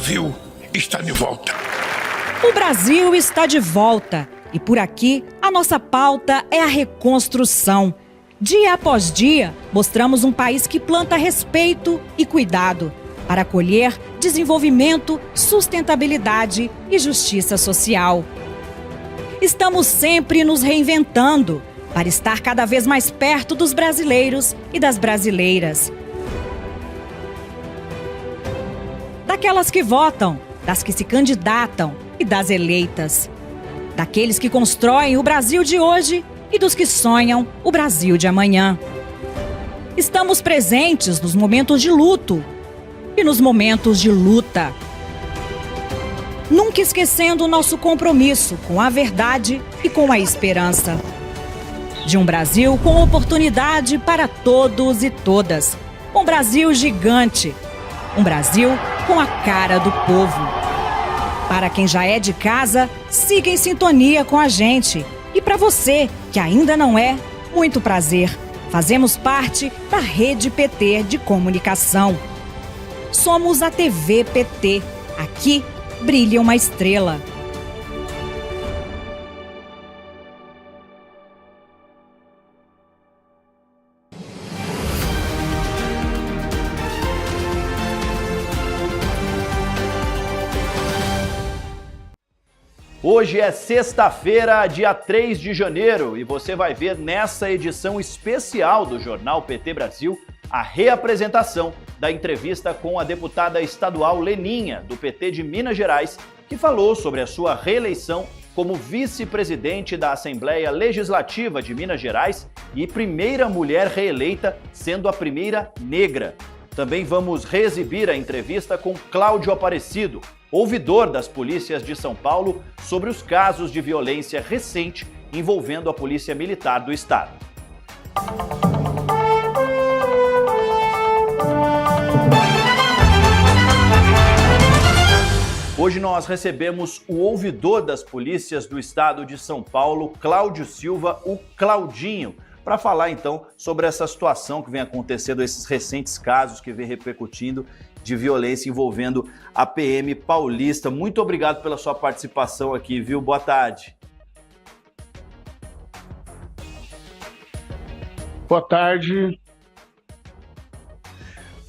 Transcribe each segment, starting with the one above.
Brasil está de volta. O Brasil está de volta e por aqui a nossa pauta é a reconstrução. Dia após dia, mostramos um país que planta respeito e cuidado para acolher desenvolvimento, sustentabilidade e justiça social. Estamos sempre nos reinventando para estar cada vez mais perto dos brasileiros e das brasileiras. Daquelas que votam, das que se candidatam e das eleitas. Daqueles que constroem o Brasil de hoje e dos que sonham o Brasil de amanhã. Estamos presentes nos momentos de luto e nos momentos de luta. Nunca esquecendo o nosso compromisso com a verdade e com a esperança. De um Brasil com oportunidade para todos e todas. Um Brasil gigante. Um Brasil com a cara do povo. Para quem já é de casa, siga em sintonia com a gente. E para você, que ainda não é, muito prazer. Fazemos parte da Rede PT de Comunicação. Somos a TV PT. Aqui brilha uma estrela. Hoje é sexta-feira, dia 3 de janeiro, e você vai ver nessa edição especial do Jornal PT Brasil a reapresentação da entrevista com a deputada estadual Leninha, do PT de Minas Gerais, que falou sobre a sua reeleição como vice-presidente da Assembleia Legislativa de Minas Gerais e primeira mulher reeleita, sendo a primeira negra. Também vamos reexibir a entrevista com Cláudio Aparecido, ouvidor das polícias de São Paulo, sobre os casos de violência recente envolvendo a Polícia Militar do Estado. Hoje nós recebemos o ouvidor das polícias do Estado de São Paulo, Cláudio Silva, o Claudinho, para falar então sobre essa situação que vem acontecendo, esses recentes casos que vem repercutindo de violência envolvendo a PM paulista. Muito obrigado pela sua participação aqui, viu? Boa tarde. Boa tarde.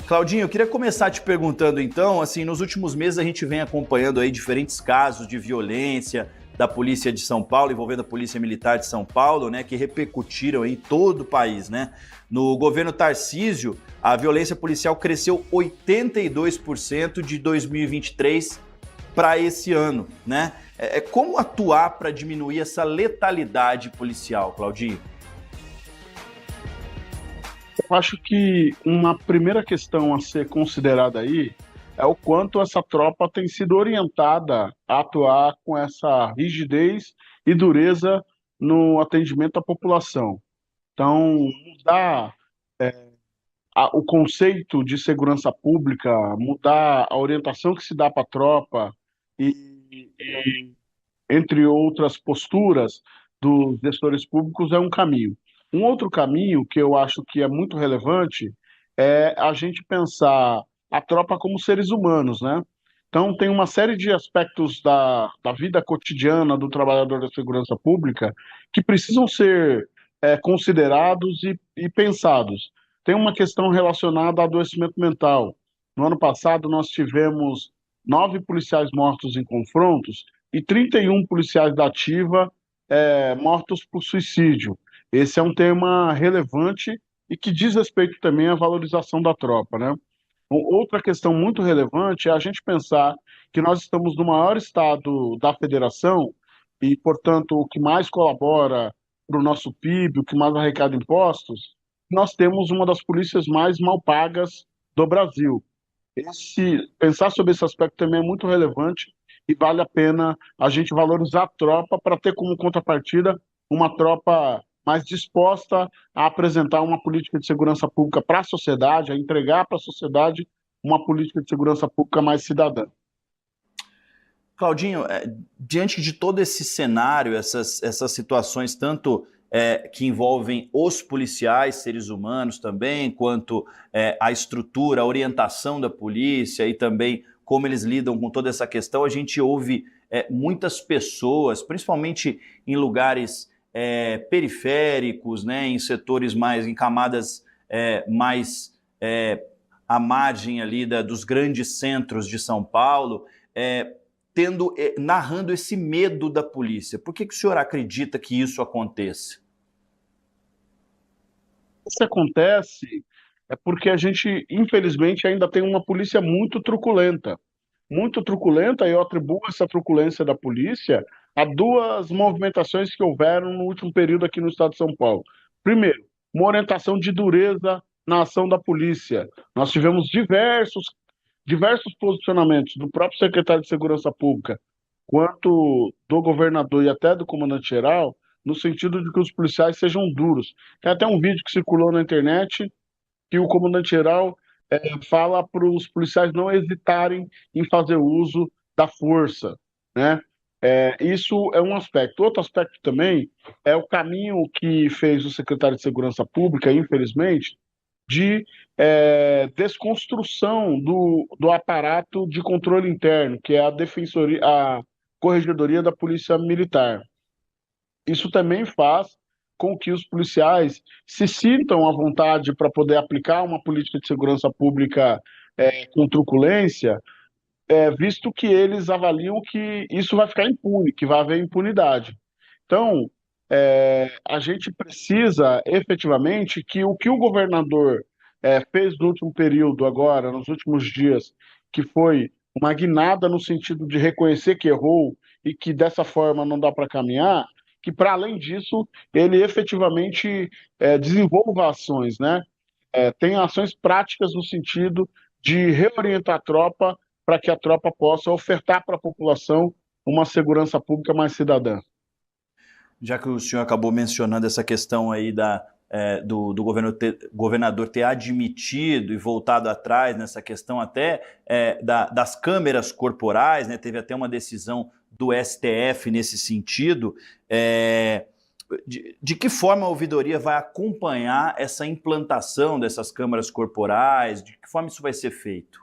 Claudinho, eu queria começar te perguntando então, assim, nos últimos meses a gente vem acompanhando aí diferentes casos de violência da Polícia de São Paulo, envolvendo a Polícia Militar de São Paulo, né, que repercutiram em todo o país, né? No governo Tarcísio, a violência policial cresceu 82% de 2023 para esse ano, né? Como atuar para diminuir essa letalidade policial, Claudinho? Eu acho que uma primeira questão a ser considerada aí é o quanto essa tropa tem sido orientada a atuar com essa rigidez e dureza no atendimento à população. Então, mudar o conceito de segurança pública, mudar a orientação que se dá para a tropa e, entre outras posturas dos gestores públicos, é um caminho. Um outro caminho que eu acho que é muito relevante é a gente pensar a tropa como seres humanos, né? Então, tem uma série de aspectos da vida cotidiana do trabalhador da segurança pública que precisam ser considerados e pensados. Tem uma questão relacionada ao adoecimento mental. No ano passado, nós tivemos 9 policiais mortos em confrontos e 31 policiais da ativa mortos por suicídio. Esse é um tema relevante e que diz respeito também à valorização da tropa, né? Outra questão muito relevante é a gente pensar que nós estamos no maior estado da federação e, portanto, o que mais colabora para o nosso PIB, o que mais arrecada impostos, nós temos uma das polícias mais mal pagas do Brasil. Pensar sobre esse aspecto também é muito relevante e vale a pena a gente valorizar a tropa para ter como contrapartida uma tropa mais disposta a apresentar uma política de segurança pública para a sociedade, a entregar para a sociedade uma política de segurança pública mais cidadã. Claudinho, diante de todo esse cenário, essas situações, tanto que envolvem os policiais, seres humanos também, quanto a estrutura, a orientação da polícia e também como eles lidam com toda essa questão. A gente ouve muitas pessoas, principalmente em lugares periféricos, né, em setores mais, em camadas mais à margem ali dos grandes centros de São Paulo, narrando esse medo da polícia. Por que o senhor acredita que isso aconteça? Isso acontece porque a gente, infelizmente, ainda tem uma polícia muito truculenta. Muito truculenta, e eu atribuo essa truculência da polícia a duas movimentações que houveram no último período aqui no estado de São Paulo. Primeiro, uma orientação de dureza na ação da polícia. Nós tivemos diversos posicionamentos do próprio secretário de Segurança Pública, quanto do governador e até do comandante-geral, no sentido de que os policiais sejam duros. Tem até um vídeo que circulou na internet que o comandante-geral fala para os policiais não hesitarem em fazer uso da força, né? Isso é um aspecto. Outro aspecto também é o caminho que fez o secretário de Segurança Pública, infelizmente, de desconstrução do aparato de controle interno, que é a Corregedoria da Polícia Militar. Isso também faz com que os policiais se sintam à vontade para poder aplicar uma política de segurança pública com truculência, visto que eles avaliam que isso vai ficar impune, que vai haver impunidade. Então, a gente precisa efetivamente que o governador fez no último período agora, nos últimos dias, que foi uma guinada no sentido de reconhecer que errou e que dessa forma não dá para caminhar, que para além disso, ele efetivamente desenvolva ações, né? Tem ações práticas no sentido de reorientar a tropa para que a tropa possa ofertar para a população uma segurança pública mais cidadã. Já que o senhor acabou mencionando essa questão aí do governador ter admitido e voltado atrás nessa questão até das câmeras corporais, né? Teve até uma decisão do STF nesse sentido. De que forma a ouvidoria vai acompanhar essa implantação dessas câmeras corporais? De que forma isso vai ser feito?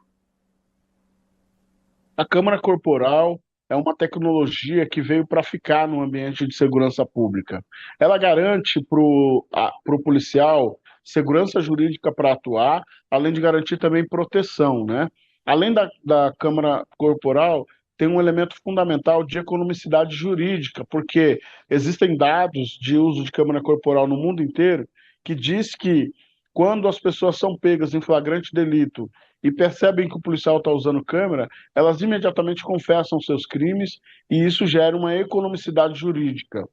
A câmara corporal é uma tecnologia que veio para ficar no ambiente de segurança pública. Ela garante para o policial segurança jurídica para atuar, além de garantir também proteção, né? Além da câmara corporal, tem um elemento fundamental de economicidade jurídica, porque existem dados de uso de câmara corporal no mundo inteiro que diz que quando as pessoas são pegas em flagrante delito e percebem que o policial está usando câmera, elas imediatamente confessam seus crimes e isso gera uma economicidade jurídica.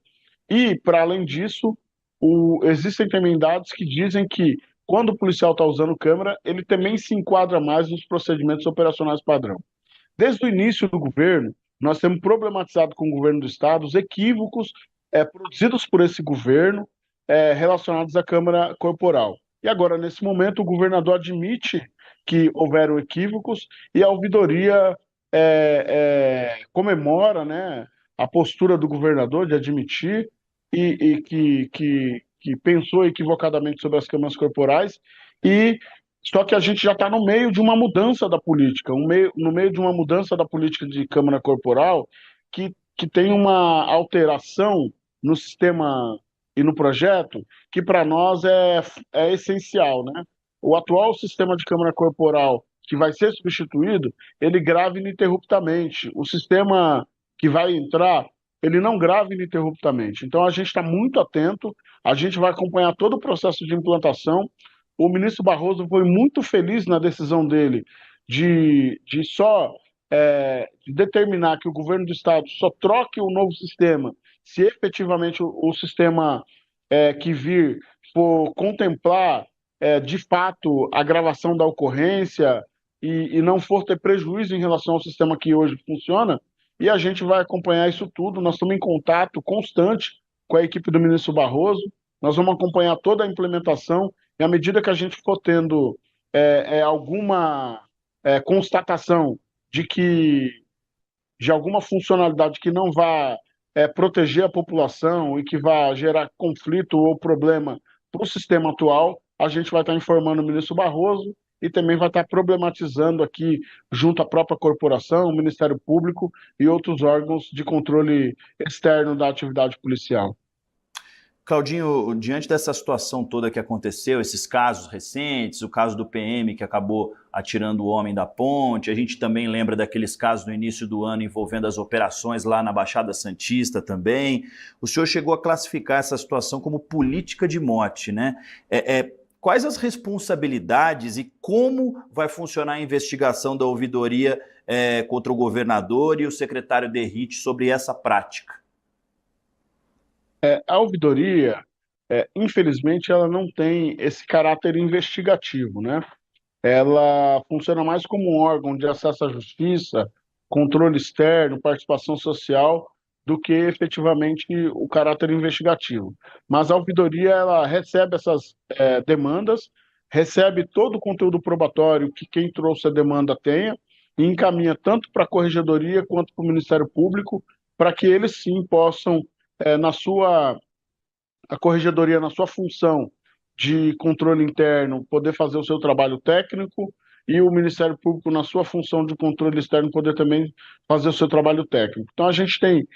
E, para além disso, existem também dados que dizem que quando o policial está usando câmera, ele também se enquadra mais nos procedimentos operacionais padrão. Desde o início do governo, nós temos problematizado com o governo do Estado os equívocos produzidos por esse governo relacionados à Câmara Corporal. E agora, nesse momento, o governador admite que houveram equívocos e a ouvidoria comemora, né, a postura do governador de admitir e que pensou equivocadamente sobre as câmaras corporais. Só que a gente já está no meio de uma mudança da política, no meio de uma mudança da política de Câmara Corporal que tem uma alteração no sistema e no projeto que para nós é essencial, né? O atual sistema de Câmara Corporal que vai ser substituído, ele grava ininterruptamente. O sistema que vai entrar, ele não grava ininterruptamente. Então a gente está muito atento, a gente vai acompanhar todo o processo de implantação. O ministro Barroso foi muito feliz na decisão dele de determinar que o governo do Estado só troque o novo sistema se efetivamente o sistema que vir for contemplar de fato a gravação da ocorrência e não for ter prejuízo em relação ao sistema que hoje funciona. E a gente vai acompanhar isso tudo. Nós estamos em contato constante com a equipe do ministro Barroso. Nós vamos acompanhar toda a implementação. E à medida que a gente for tendo alguma constatação de alguma funcionalidade que não vá proteger a população e que vá gerar conflito ou problema para o sistema atual, a gente vai estar informando o ministro Barroso e também vai estar problematizando aqui, junto à própria corporação, o Ministério Público e outros órgãos de controle externo da atividade policial. Claudinho, diante dessa situação toda que aconteceu, esses casos recentes, o caso do PM que acabou atirando o homem da ponte, a gente também lembra daqueles casos no início do ano envolvendo as operações lá na Baixada Santista também. O senhor chegou a classificar essa situação como política de morte, né? Quais as responsabilidades e como vai funcionar a investigação da ouvidoria contra o governador e o secretário Derrite sobre essa prática? A ouvidoria, infelizmente, ela não tem esse caráter investigativo, né? Ela funciona mais como um órgão de acesso à justiça, controle externo, participação social, do que efetivamente o caráter investigativo. Mas a ouvidoria, ela recebe essas demandas, recebe todo o conteúdo probatório que quem trouxe a demanda tenha, e encaminha tanto para a Corregedoria quanto para o Ministério Público, para que eles sim possam a corregedoria, na sua função de controle interno, poder fazer o seu trabalho técnico, e o Ministério Público, na sua função de controle externo, poder também fazer o seu trabalho técnico. Então, a gente tem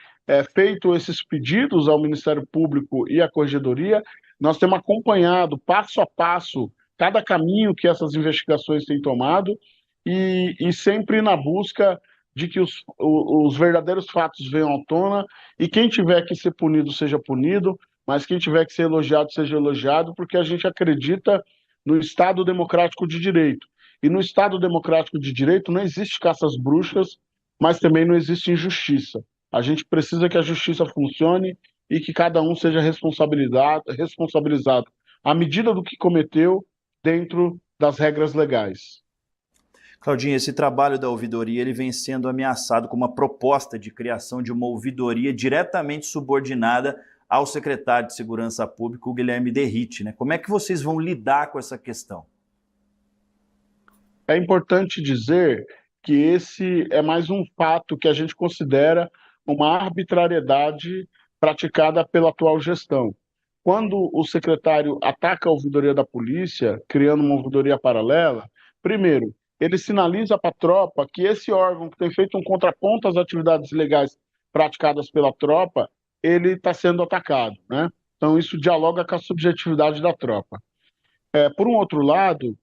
feito esses pedidos ao Ministério Público e à corregedoria. Nós temos acompanhado passo a passo cada caminho que essas investigações têm tomado, e sempre na busca de que os verdadeiros fatos venham à tona, e quem tiver que ser punido seja punido, mas quem tiver que ser elogiado seja elogiado, porque a gente acredita no Estado Democrático de Direito. E no Estado Democrático de Direito não existe caça às bruxas, mas também não existe injustiça. A gente precisa que a justiça funcione e que cada um seja responsabilizado à medida do que cometeu, dentro das regras legais. Claudinho, esse trabalho da ouvidoria ele vem sendo ameaçado com uma proposta de criação de uma ouvidoria diretamente subordinada ao secretário de Segurança Pública, o Guilherme Derrite, né? Como é que vocês vão lidar com essa questão? É importante dizer que esse é mais um fato que a gente considera uma arbitrariedade praticada pela atual gestão. Quando o secretário ataca a ouvidoria da polícia, criando uma ouvidoria paralela, primeiro, ele sinaliza para a tropa que esse órgão que tem feito um contraponto às atividades ilegais praticadas pela tropa, ele está sendo atacado, né? Então isso dialoga com a subjetividade da tropa. Por um outro lado,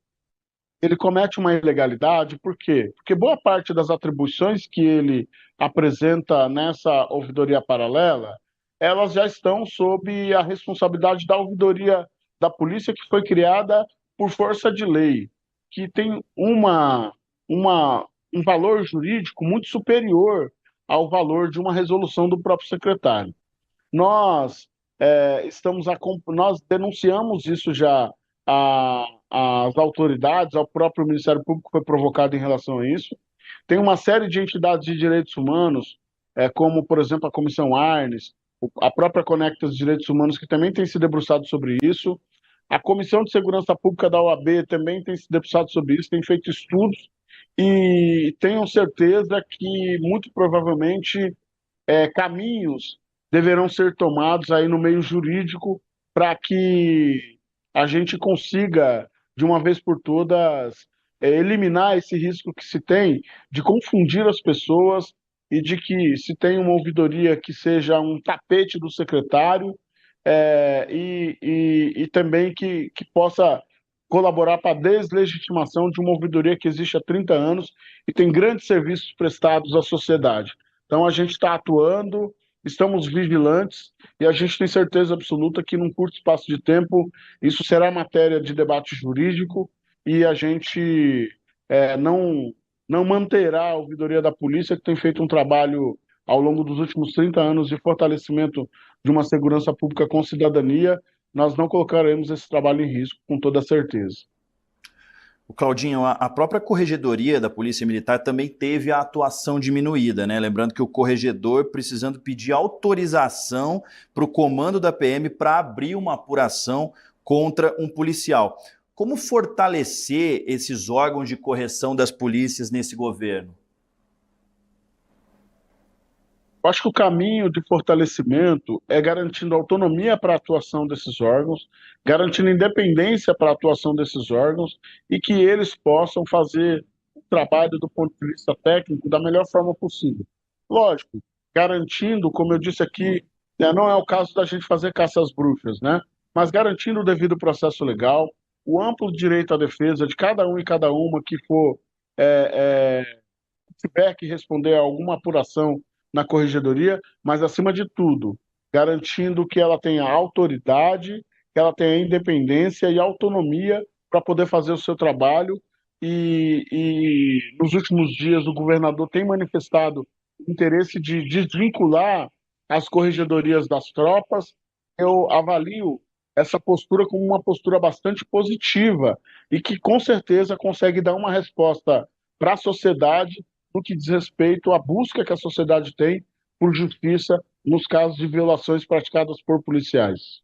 ele comete uma ilegalidade, por quê? Porque boa parte das atribuições que ele apresenta nessa ouvidoria paralela, elas já estão sob a responsabilidade da ouvidoria da polícia, que foi criada por força de lei, que tem um valor jurídico muito superior ao valor de uma resolução do próprio secretário. Nós nós denunciamos isso já às autoridades, ao próprio Ministério Público foi provocado em relação a isso. Tem uma série de entidades de direitos humanos, como, por exemplo, a Comissão Arnes, a própria Conectas de Direitos Humanos, que também tem se debruçado sobre isso. A Comissão de Segurança Pública da OAB também tem se debruçado sobre isso, tem feito estudos, e tenho certeza que, muito provavelmente, caminhos deverão ser tomados aí no meio jurídico para que a gente consiga, de uma vez por todas, eliminar esse risco que se tem de confundir as pessoas, e de que se tem uma ouvidoria que seja um tapete do secretário, e também que possa colaborar para a deslegitimação de uma ouvidoria que existe há 30 anos e tem grandes serviços prestados à sociedade. Então a gente está atuando, estamos vigilantes, e a gente tem certeza absoluta que num curto espaço de tempo isso será matéria de debate jurídico, e a gente não manterá a ouvidoria da polícia, que tem feito um trabalho ao longo dos últimos 30 anos de fortalecimento de uma segurança pública com cidadania. Nós não colocaremos esse trabalho em risco, com toda certeza. O Claudinho, a própria corregedoria da Polícia Militar também teve a atuação diminuída, né? Lembrando que o corregedor precisando pedir autorização para o comando da PM para abrir uma apuração contra um policial. Como fortalecer esses órgãos de correção das polícias nesse governo? Eu acho que o caminho de fortalecimento é garantindo autonomia para a atuação desses órgãos, garantindo independência para a atuação desses órgãos e que eles possam fazer o trabalho do ponto de vista técnico da melhor forma possível. Lógico, garantindo, como eu disse aqui, não é o caso da gente fazer caça às bruxas, né? Mas garantindo o devido processo legal, o amplo direito à defesa de cada um e cada uma que for tiver que responder a alguma apuração na corregedoria, mas, acima de tudo, garantindo que ela tenha autoridade, que ela tenha independência e autonomia para poder fazer o seu trabalho. E nos últimos dias o governador tem manifestado interesse de desvincular as corregedorias das tropas. Eu avalio essa postura como uma postura bastante positiva e que, com certeza, consegue dar uma resposta para a sociedade no que diz respeito à busca que a sociedade tem por justiça nos casos de violações praticadas por policiais.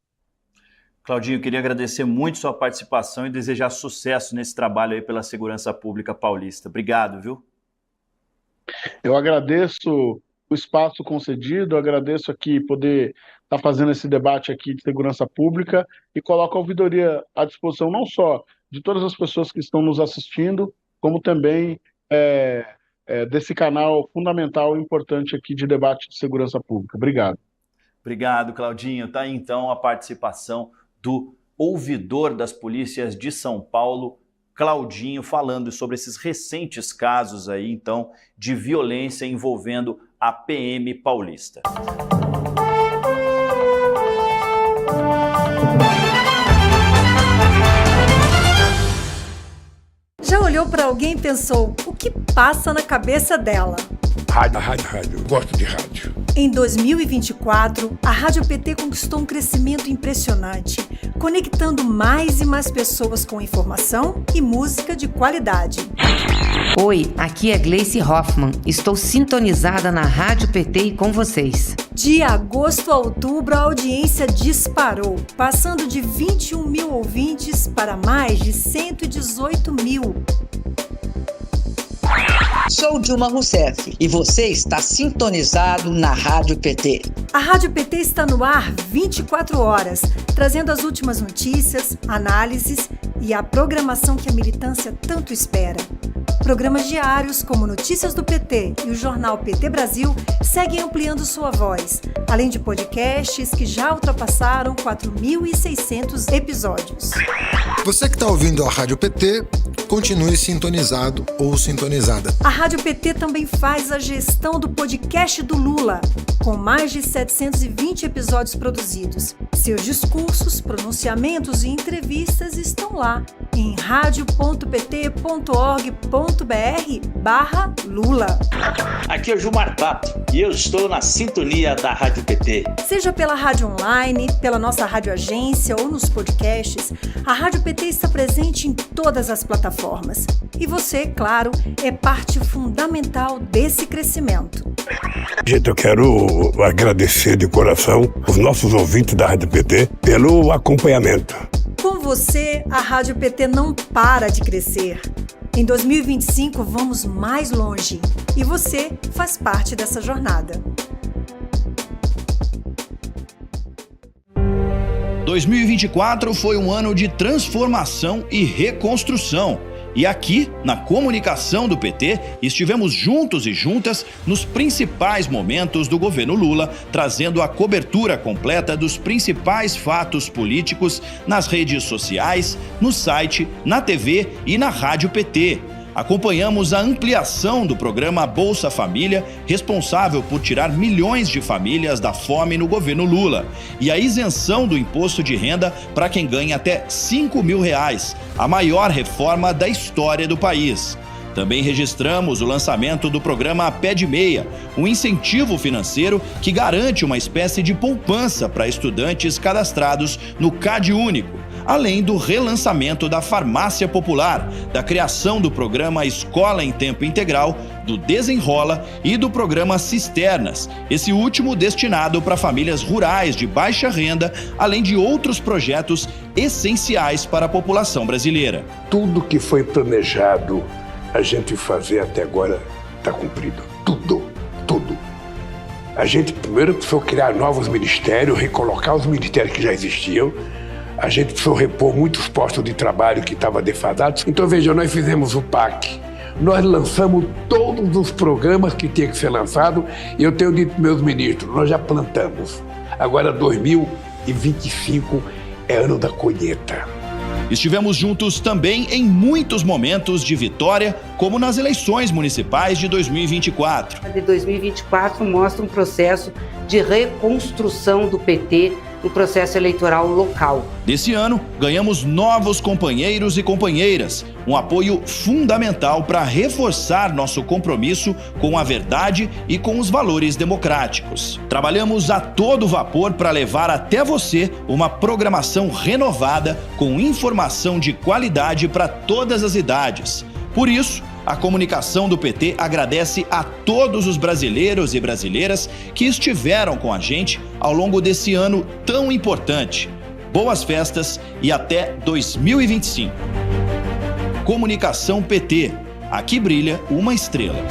Claudinho, eu queria agradecer muito sua participação e desejar sucesso nesse trabalho aí pela segurança pública paulista. Obrigado, viu? Eu agradeço o espaço concedido, eu agradeço aqui poder estar fazendo esse debate aqui de segurança pública e coloco a ouvidoria à disposição não só de todas as pessoas que estão nos assistindo, como também desse canal fundamental e importante aqui de debate de segurança pública. Obrigado. Obrigado, Claudinho. Tá aí, então, a participação do ouvidor das polícias de São Paulo, Claudinho, falando sobre esses recentes casos aí, então, de violência envolvendo a PM paulista. Já olhou para alguém e pensou, o que passa na cabeça dela? Rádio. Gosto de rádio. Em 2024, a Rádio PT conquistou um crescimento impressionante, conectando mais e mais pessoas com informação e música de qualidade. Oi, aqui é Gleice Hoffmann. Estou sintonizada na Rádio PT e com vocês. De agosto a outubro, a audiência disparou, passando de 21 mil ouvintes para mais de 118 mil. Sou Dilma Rousseff e você está sintonizado na Rádio PT. A Rádio PT está no ar 24 horas, trazendo as últimas notícias, análises e a programação que a militância tanto espera. Programas diários como Notícias do PT e o jornal PT Brasil seguem ampliando sua voz, além de podcasts que já ultrapassaram 4.600 episódios. Você que está ouvindo a Rádio PT, continue sintonizado ou sintonizada. A Rádio PT também faz a gestão do podcast do Lula, com mais de 720 episódios produzidos. Seus discursos, pronunciamentos e entrevistas estão lá em radio.pt.org.br/Lula. Aqui é o Gilmar Tato e eu estou na sintonia da Rádio PT. Seja pela rádio online, pela nossa rádio agência ou nos podcasts, a Rádio PT está presente em todas as plataformas. E você, claro, é parte fundamental desse crescimento. Gente, eu quero agradecer de coração os nossos ouvintes da Rádio PT pelo acompanhamento. Com você, a Rádio PT não para de crescer. Em 2025, vamos mais longe. E você faz parte dessa jornada. 2024 foi um ano de transformação e reconstrução. E aqui, na comunicação do PT, estivemos juntos e juntas nos principais momentos do governo Lula, trazendo a cobertura completa dos principais fatos políticos nas redes sociais, no site, na TV e na Rádio PT. Acompanhamos a ampliação do programa Bolsa Família, responsável por tirar milhões de famílias da fome no governo Lula, e a isenção do imposto de renda para quem ganha até R$5 mil, a maior reforma da história do país. Também registramos o lançamento do programa Pé de Meia, um incentivo financeiro que garante uma espécie de poupança para estudantes cadastrados no CadÚnico, além do relançamento da Farmácia Popular, da criação do programa Escola em Tempo Integral, do Desenrola e do programa Cisternas, esse último destinado para famílias rurais de baixa renda, além de outros projetos essenciais para a população brasileira. Tudo que foi planejado a gente fazer até agora está cumprido. Tudo. A gente primeiro precisou criar novos ministérios, recolocar os ministérios que já existiam. A gente precisou repor muitos postos de trabalho que estavam defasados. Então, veja, nós fizemos o PAC. Nós lançamos todos os programas que tinham que ser lançados. E eu tenho dito para meus ministros, nós já plantamos. Agora, 2025 é ano da colheita. Estivemos juntos também em muitos momentos de vitória, como nas eleições municipais de 2024. De 2024 mostra um processo de reconstrução do PT no processo eleitoral local. Desse ano, ganhamos novos companheiros e companheiras, um apoio fundamental para reforçar nosso compromisso com a verdade e com os valores democráticos. Trabalhamos a todo vapor para levar até você uma programação renovada com informação de qualidade para todas as idades. Por isso, a comunicação do PT agradece a todos os brasileiros e brasileiras que estiveram com a gente ao longo desse ano tão importante. Boas festas e até 2025. Comunicação PT. Aqui brilha uma estrela.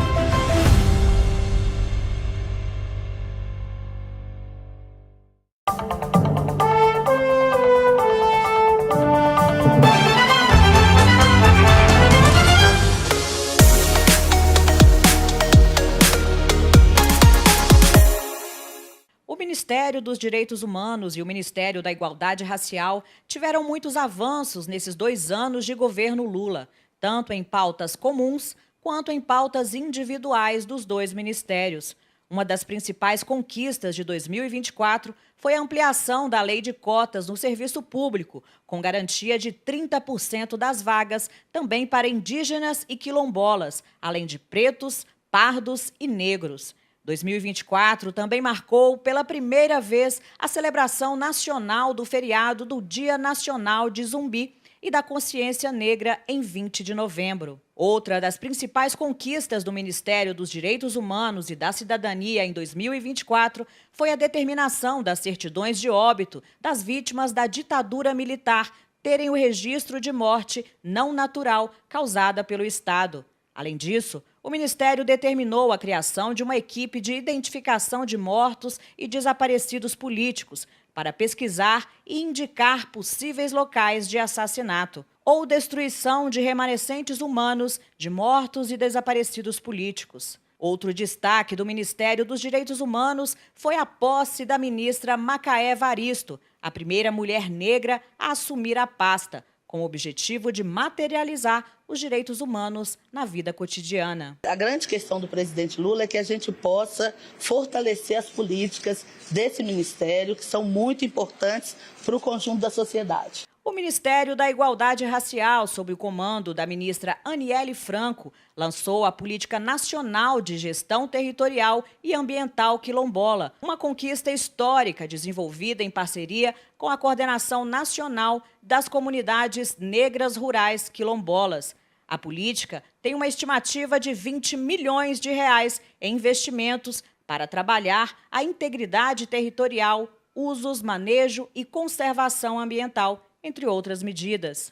O Ministério dos Direitos Humanos e o Ministério da Igualdade Racial tiveram muitos avanços nesses 2 anos de governo Lula, tanto em pautas comuns quanto em pautas individuais dos 2 ministérios. Uma das principais conquistas de 2024 foi a ampliação da lei de cotas no serviço público, com garantia de 30% das vagas também para indígenas e quilombolas, além de pretos, pardos e negros. 2024 também marcou pela primeira vez a celebração nacional do feriado do Dia Nacional de Zumbi e da Consciência Negra em 20 de novembro. Outra das principais conquistas do Ministério dos Direitos Humanos e da Cidadania em 2024 foi a determinação das certidões de óbito das vítimas da ditadura militar terem o registro de morte não natural causada pelo Estado. Além disso, o Ministério determinou a criação de uma equipe de identificação de mortos e desaparecidos políticos para pesquisar e indicar possíveis locais de assassinato ou destruição de remanescentes humanos de mortos e desaparecidos políticos. Outro destaque do Ministério dos Direitos Humanos foi a posse da ministra Macaé Evaristo, a primeira mulher negra a assumir a pasta, com o objetivo de materializar os direitos humanos na vida cotidiana. A grande questão do presidente Lula é que a gente possa fortalecer as políticas desse ministério, que são muito importantes para o conjunto da sociedade. O Ministério da Igualdade Racial, sob o comando da ministra Aniele Franco, lançou a Política Nacional de Gestão Territorial e Ambiental Quilombola, uma conquista histórica desenvolvida em parceria com a Coordenação Nacional das Comunidades Negras Rurais Quilombolas. A política tem uma estimativa de 20 milhões de reais em investimentos para trabalhar a integridade territorial, usos, manejo e conservação ambiental, entre outras medidas.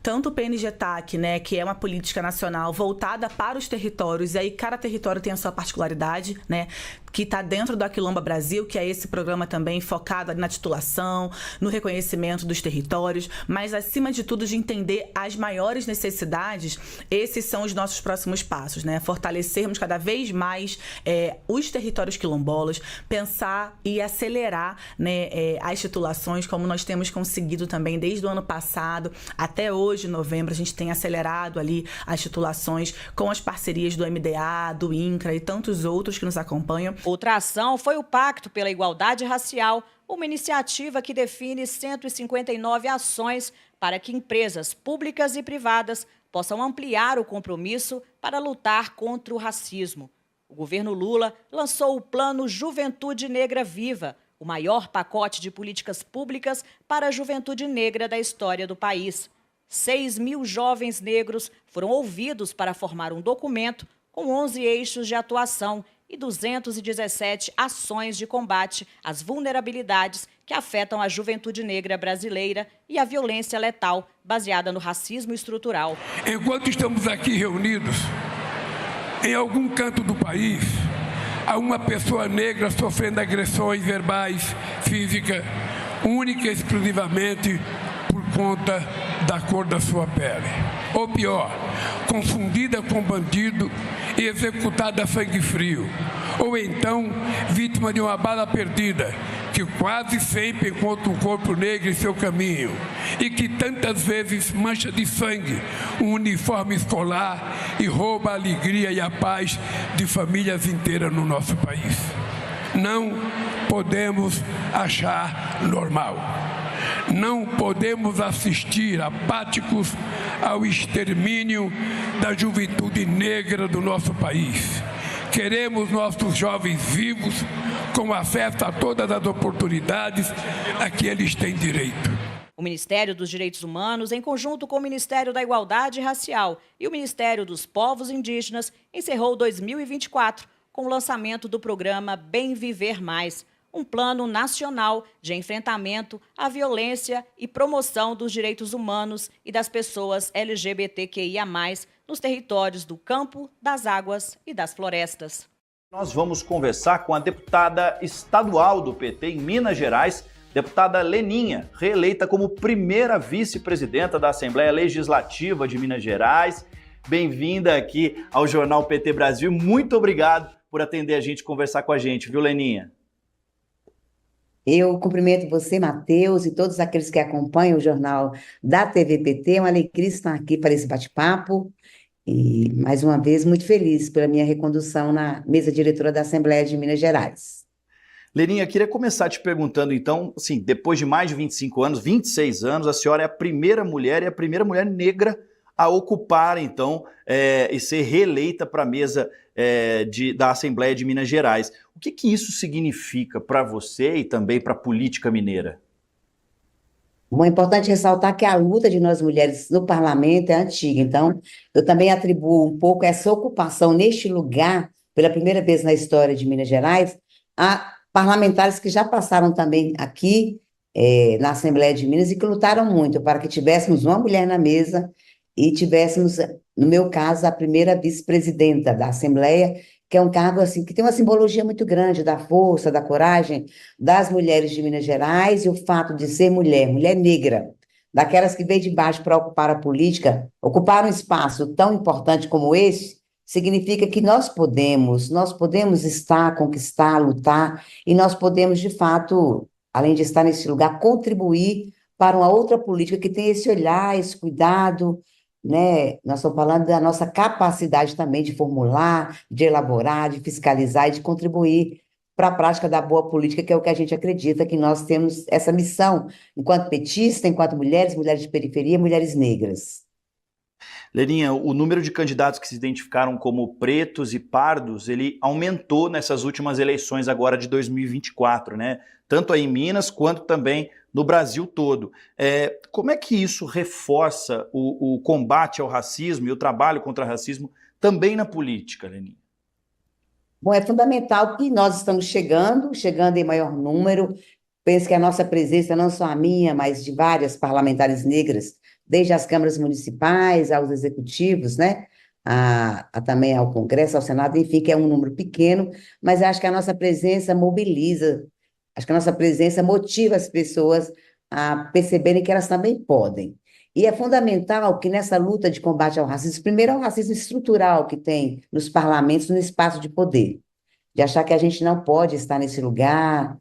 Tanto o PNG-TAC, né, que é uma política nacional voltada para os territórios, e aí cada território tem a sua particularidade, né, que está dentro do Aquilomba Brasil, que é esse programa também focado na titulação, no reconhecimento dos territórios, mas acima de tudo de entender as maiores necessidades. Esses são os nossos próximos passos, né, fortalecermos cada vez mais os territórios quilombolas, pensar e acelerar, né, as titulações, como nós temos conseguido também desde o ano passado até hoje, em novembro, a gente tem acelerado ali as titulações com as parcerias do MDA, do INCRA e tantos outros que nos acompanham. Outra ação foi o Pacto pela Igualdade Racial, uma iniciativa que define 159 ações para que empresas públicas e privadas possam ampliar o compromisso para lutar contra o racismo. O governo Lula lançou o Plano Juventude Negra Viva, o maior pacote de políticas públicas para a juventude negra da história do país. 6 mil jovens negros foram ouvidos para formar um documento com 11 eixos de atuação e 217 ações de combate às vulnerabilidades que afetam a juventude negra brasileira e a violência letal baseada no racismo estrutural. Enquanto estamos aqui reunidos, em algum canto do país, a uma pessoa negra sofrendo agressões verbais, físicas, única e exclusivamente por conta da cor da sua pele. Ou pior, confundida com bandido e executada a sangue frio. Ou então, vítima de uma bala perdida, que quase sempre encontra um corpo negro em seu caminho e que tantas vezes mancha de sangue um uniforme escolar e rouba a alegria e a paz de famílias inteiras no nosso país. Não podemos achar normal. Não podemos assistir apáticos ao extermínio da juventude negra do nosso país. Queremos nossos jovens vivos, com acesso a todas as oportunidades a que eles têm direito. O Ministério dos Direitos Humanos, em conjunto com o Ministério da Igualdade Racial e o Ministério dos Povos Indígenas, encerrou 2024 com o lançamento do programa Bem Viver Mais, um plano nacional de enfrentamento à violência e promoção dos direitos humanos e das pessoas LGBTQIA+, nos territórios do campo, das águas e das florestas. Nós vamos conversar com a deputada estadual do PT em Minas Gerais, deputada Leninha, reeleita como primeira vice-presidenta da Assembleia Legislativa de Minas Gerais. Bem-vinda aqui ao Jornal PT Brasil. Muito obrigado por atender a gente e conversar com a gente, viu, Leninha? Eu cumprimento você, Matheus, e todos aqueles que acompanham o jornal da TV PT. É uma alegria estar aqui para esse bate-papo. E, mais uma vez, muito feliz pela minha recondução na mesa diretora da Assembleia de Minas Gerais. Leninha, queria começar te perguntando, então, assim, depois de mais de 25 anos, 26 anos, a senhora é a primeira mulher e a primeira mulher negra a ocupar, então, e ser reeleita para a mesa da Assembleia de Minas Gerais. O que isso significa para você e também para a política mineira? Bom, é importante ressaltar que a luta de nós mulheres no parlamento é antiga, então eu também atribuo um pouco essa ocupação neste lugar, pela primeira vez na história de Minas Gerais, a parlamentares que já passaram também aqui na Assembleia de Minas e que lutaram muito para que tivéssemos uma mulher na mesa e tivéssemos, no meu caso, a primeira vice-presidenta da Assembleia, que é um cargo assim, que tem uma simbologia muito grande da força, da coragem das mulheres de Minas Gerais e o fato de ser mulher, mulher negra, daquelas que veio de baixo para ocupar a política, ocupar um espaço tão importante como esse, significa que nós podemos estar, conquistar, lutar, e nós podemos, de fato, além de estar nesse lugar, contribuir para uma outra política que tem esse olhar, esse cuidado, né? Nós estamos falando da nossa capacidade também de formular, de elaborar, de fiscalizar e de contribuir para a prática da boa política, que é o que a gente acredita que nós temos essa missão, enquanto petista, enquanto mulheres, mulheres de periferia, mulheres negras. Leninha, o número de candidatos que se identificaram como pretos e pardos, ele aumentou nessas últimas eleições agora de 2024, né? Tanto aí em Minas quanto também no Brasil todo. Como é que isso reforça o combate ao racismo e o trabalho contra o racismo também na política, Leninha? Bom, é fundamental que nós estamos chegando em maior número. Penso que a nossa presença, não só a minha, mas de várias parlamentares negras, desde as câmaras municipais, aos executivos, né? Também ao Congresso, ao Senado, enfim, que é um número pequeno, mas acho que a nossa presença mobiliza, acho que a nossa presença motiva as pessoas a perceberem que elas também podem. E é fundamental que nessa luta de combate ao racismo, primeiro é o racismo estrutural que tem nos parlamentos, no espaço de poder, de achar que a gente não pode estar nesse lugar,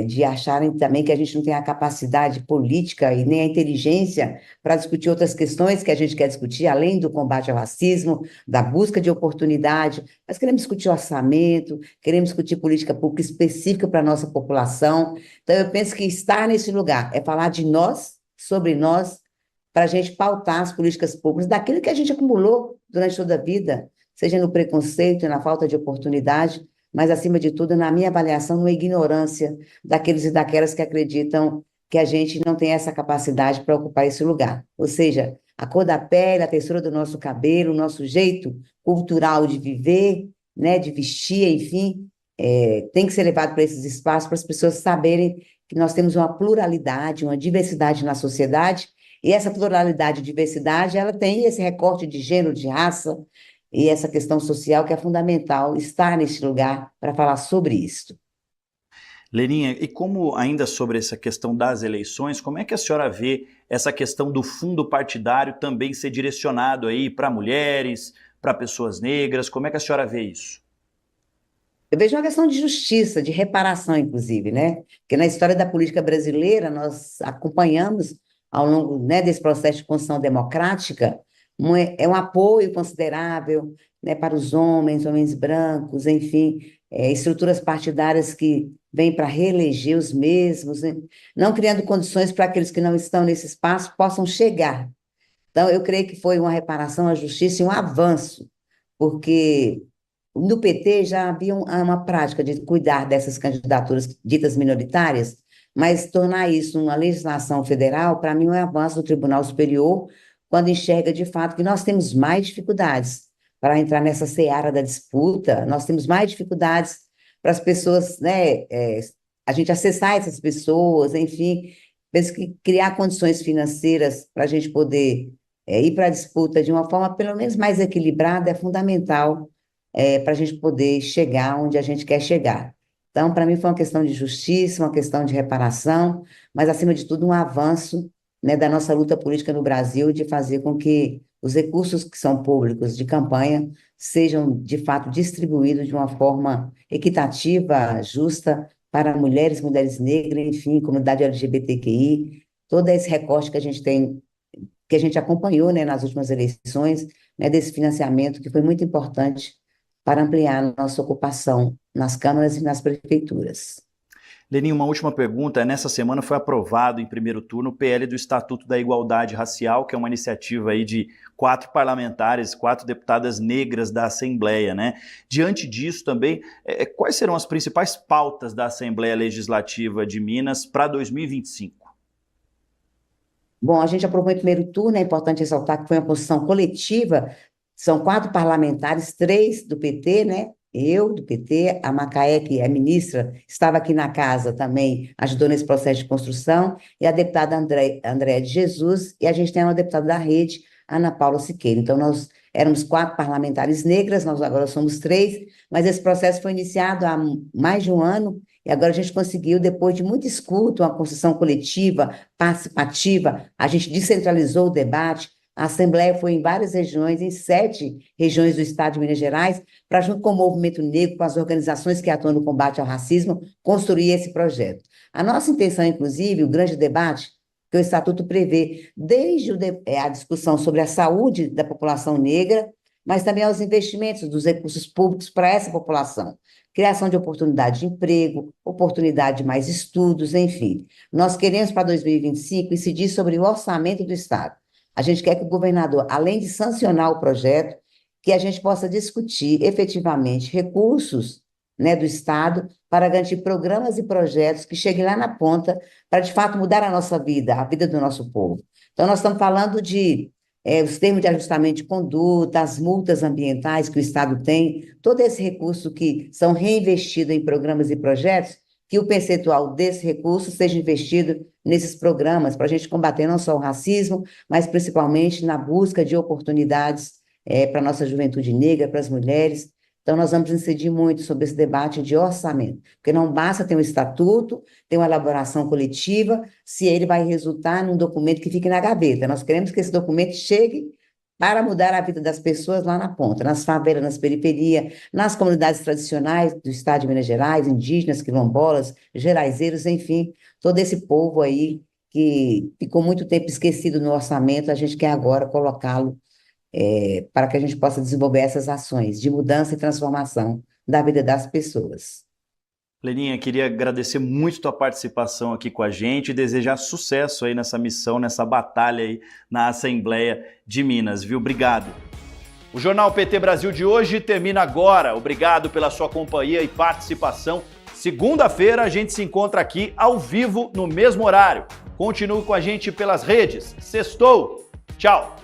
de acharem também que a gente não tem a capacidade política e nem a inteligência para discutir outras questões que a gente quer discutir, além do combate ao racismo, da busca de oportunidade. Nós queremos discutir orçamento, queremos discutir política pública específica para a nossa população. Então, eu penso que estar nesse lugar é falar de nós, sobre nós, para a gente pautar as políticas públicas daquilo que a gente acumulou durante toda a vida, seja no preconceito, na falta de oportunidade, mas, acima de tudo, na minha avaliação, na ignorância daqueles e daquelas que acreditam que a gente não tem essa capacidade para ocupar esse lugar. Ou seja, a cor da pele, a textura do nosso cabelo, o nosso jeito cultural de viver, né, de vestir, enfim, tem que ser levado para esses espaços para as pessoas saberem que nós temos uma pluralidade, uma diversidade na sociedade, e essa pluralidade e diversidade, ela tem esse recorte de gênero, de raça, e essa questão social que é fundamental estar neste lugar para falar sobre isso. Leninha, e como ainda sobre essa questão das eleições, como é que a senhora vê essa questão do fundo partidário também ser direcionado aí para mulheres, para pessoas negras? Como é que a senhora vê isso? Eu vejo uma questão de justiça, de reparação, inclusive, né? Porque na história da política brasileira, nós acompanhamos, ao longo, né, desse processo de construção democrática, um apoio considerável, né, para os homens brancos, enfim, estruturas partidárias que vêm para reeleger os mesmos, né? Não criando condições para aqueles que não estão nesse espaço possam chegar. Então, eu creio que foi uma reparação à justiça e um avanço, porque no PT já havia uma prática de cuidar dessas candidaturas ditas minoritárias, mas tornar isso uma legislação federal, para mim, é um avanço do Tribunal Superior, quando enxerga de fato que nós temos mais dificuldades para entrar nessa seara da disputa, nós temos mais dificuldades para as pessoas, né, a gente acessar essas pessoas, enfim, penso que criar condições financeiras para a gente poder ir para a disputa de uma forma pelo menos mais equilibrada é fundamental para a gente poder chegar onde a gente quer chegar. Então, para mim foi uma questão de justiça, uma questão de reparação, mas acima de tudo um avanço, né, da nossa luta política no Brasil, de fazer com que os recursos que são públicos de campanha sejam, de fato, distribuídos de uma forma equitativa, justa, para mulheres negras, enfim, comunidade LGBTQI, todo esse recorte que a gente tem, que a gente acompanhou, né, nas últimas eleições, né, desse financiamento que foi muito importante para ampliar a nossa ocupação nas câmaras e nas prefeituras. Leninha, uma última pergunta. Nessa semana foi aprovado em primeiro turno o PL do Estatuto da Igualdade Racial, que é uma iniciativa aí de 4 parlamentares, 4 deputadas negras da Assembleia, né? Diante disso também, quais serão as principais pautas da Assembleia Legislativa de Minas para 2025? Bom, a gente aprovou em primeiro turno, é importante ressaltar que foi uma posição coletiva, são 4 parlamentares, 3 do PT, né? Eu, do PT, a Macaé, que é ministra, estava aqui na casa também, ajudou nesse processo de construção, e a deputada Andréa de Jesus, e a gente tem uma deputada da Rede, Ana Paula Siqueira. Então, nós éramos 4 parlamentares negras, nós agora somos 3, mas esse processo foi iniciado há mais de um ano, e agora a gente conseguiu, depois de muito escuta, uma construção coletiva, participativa, a gente descentralizou o debate. A Assembleia foi em várias regiões, em 7 regiões do estado de Minas Gerais, para, junto com o movimento negro, com as organizações que atuam no combate ao racismo, construir esse projeto. A nossa intenção, inclusive, o grande debate que o Estatuto prevê, desde a discussão sobre a saúde da população negra, mas também aos investimentos dos recursos públicos para essa população. Criação de oportunidade de emprego, oportunidade de mais estudos, enfim. Nós queremos, para 2025, incidir sobre o orçamento do Estado. A gente quer que o governador, além de sancionar o projeto, que a gente possa discutir efetivamente recursos, né, do Estado para garantir programas e projetos que cheguem lá na ponta para, de fato, mudar a nossa vida, a vida do nosso povo. Então, nós estamos falando de os termos de ajustamento de conduta, as multas ambientais que o Estado tem, todo esse recurso que são reinvestidos em programas e projetos, que o percentual desse recurso seja investido nesses programas, para a gente combater não só o racismo, mas principalmente na busca de oportunidades para a nossa juventude negra, para as mulheres. Então, nós vamos incidir muito sobre esse debate de orçamento, porque não basta ter um estatuto, ter uma elaboração coletiva, se ele vai resultar num documento que fique na gaveta. Nós queremos que esse documento chegue para mudar a vida das pessoas lá na ponta, nas favelas, nas periferias, nas comunidades tradicionais do estado de Minas Gerais, indígenas, quilombolas, geraizeiros, enfim, todo esse povo aí que ficou muito tempo esquecido no orçamento, a gente quer agora colocá-lo para que a gente possa desenvolver essas ações de mudança e transformação da vida das pessoas. Leninha, queria agradecer muito a tua participação aqui com a gente e desejar sucesso aí nessa missão, nessa batalha aí na Assembleia de Minas, viu? Obrigado. O Jornal PT Brasil de hoje termina agora. Obrigado pela sua companhia e participação. Segunda-feira a gente se encontra aqui ao vivo no mesmo horário. Continue com a gente pelas redes. Sextou! Tchau!